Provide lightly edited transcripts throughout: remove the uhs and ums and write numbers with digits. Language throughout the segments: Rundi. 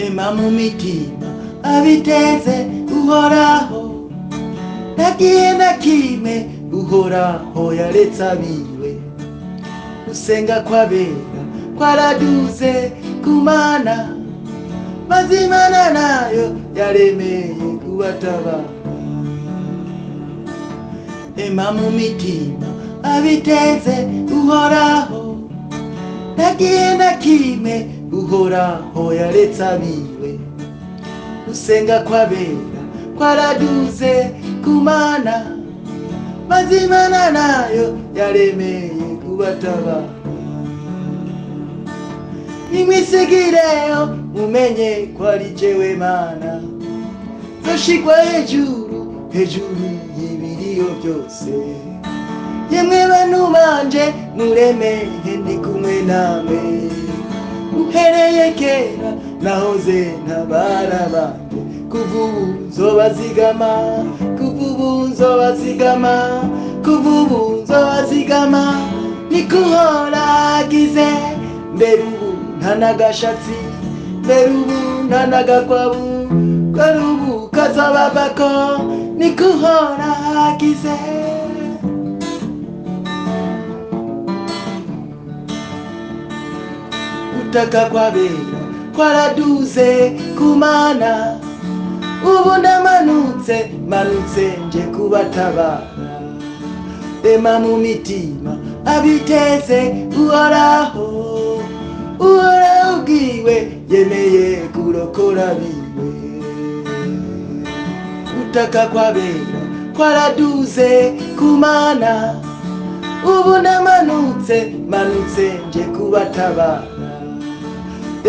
ema mu mitima abiteze uhoraho, ntagiye na kimwe uhoraho yaretse abiwe. Gusenga kw'abera kwaraduze ku Mana, maze Imana nayo yaremeye kubatabara. Ema mu mitima abiteze uhoraho, ntagiye na kimwe uhoraho yaretse abiwe. Gusenga kw'abera kwaraduze ku Mana, maze Imana nayo yaremeye kubatabara. Nimwisigireho mumenye ko ari jewe Mana, nzoshigwa hejuru hejuru y'ibiriho byose. Yemwe bantu banje muremeye ndi kumwe namwe, uhereye kera nahoze ntabara banje. Kuva ubu nzobazigama, kuva ubu nzobazigama, kuva ubu nzobazigama. Niko uhoragize, mbere ubu nta n'agashatsi, mbere ubu nta n'agakwabu, mbere ubu kazobavako. Niko uhoragize. Gutaka kw'abera kwaraduze ku Mana, ubu ndamanutse manutse nje kubatabara. Ema mu mitima abiteze uhoraho, uhoraho ubwiwe yemeye kurokora biwe. Gutaka kw'abera kwaraduze ku Mana, ubu ndamanutse manutse nje kubatabara.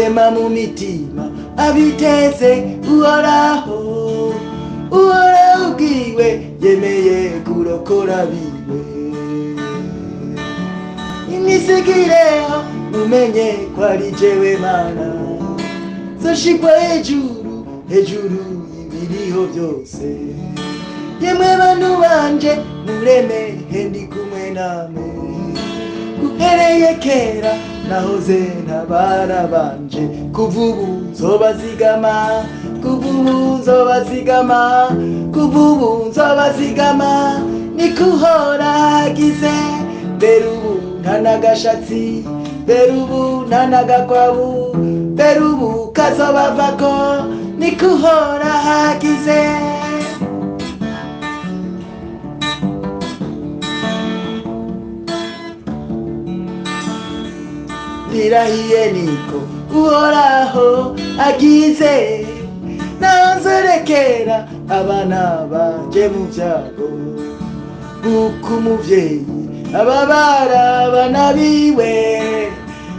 Ema mu mitima abiteze uhoraho, uhoraho ubwiwe yemeye kurokora biwe. Nimwisigireho mumenye ko ari jewe Mana, nzoshigwa hejuru hejuru y'ibiriho byose. Yemwe bantu banje muremeye ndi kumwe namwe, uhereye kera nahoze ntabara banje. Kuva ubu nzobazigama, kuva ubu nzobazigama, kuva ubu nzobazigama. Niko uhoragize, mbere ubu nta n'agashatsi, mbere ubu nta n'agakwabu, mbere ubu kazobavako. Niko uhoragize. Ndirahiye niko uhoraho agize, nanzorekera abana banje mu byago. Kuko umuvyeyi ababara abana biwe,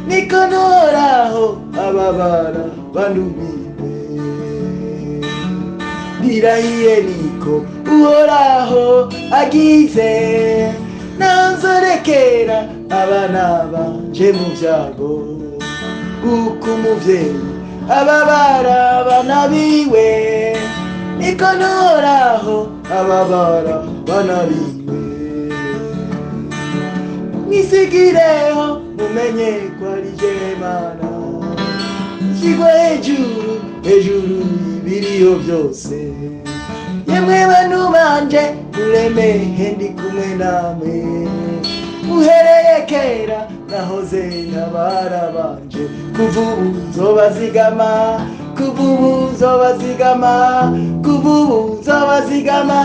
niko n'uhoraho ababara bantu biwe. Ndirahiye niko uhoraho agize, nanzorekera abana banje mu byago. Kuko umuvyeyi ababara abana biwe, niko n'uhoraho ababara abana biwe. Mwisigireho mumenye ko ari jewe Mana, nshigwa hejuru hejuru y'ibiriho byose. Yemwe bantu banje muremeye ndi kumwe namwe, uhereye kera nahoze ntabara banje. Kuva ubu nzobazigama, kuva ubu nzobazigama, kuva ubu nzobazigama.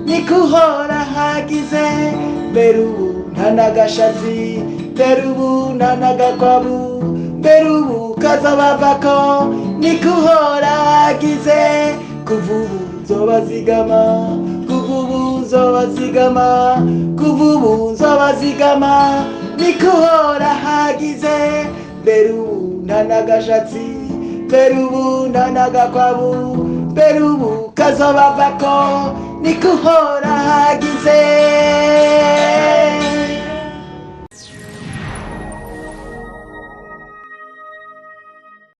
Niko uhoragize, mbere ubu nta n'agashatsi, mbere ubu nta n'agakwabu, mbere ubu kazobavako. Niko uhoragize, kuva ubu nzobazigama, kuva ubu nzobazigama, kuva ubu nzobazigama. Niko uhoragize, mbere ubu nta n'agashatsi, mbere ubu nta n'agakwabu, mbere ubu kazobavako. Niko uhoragize.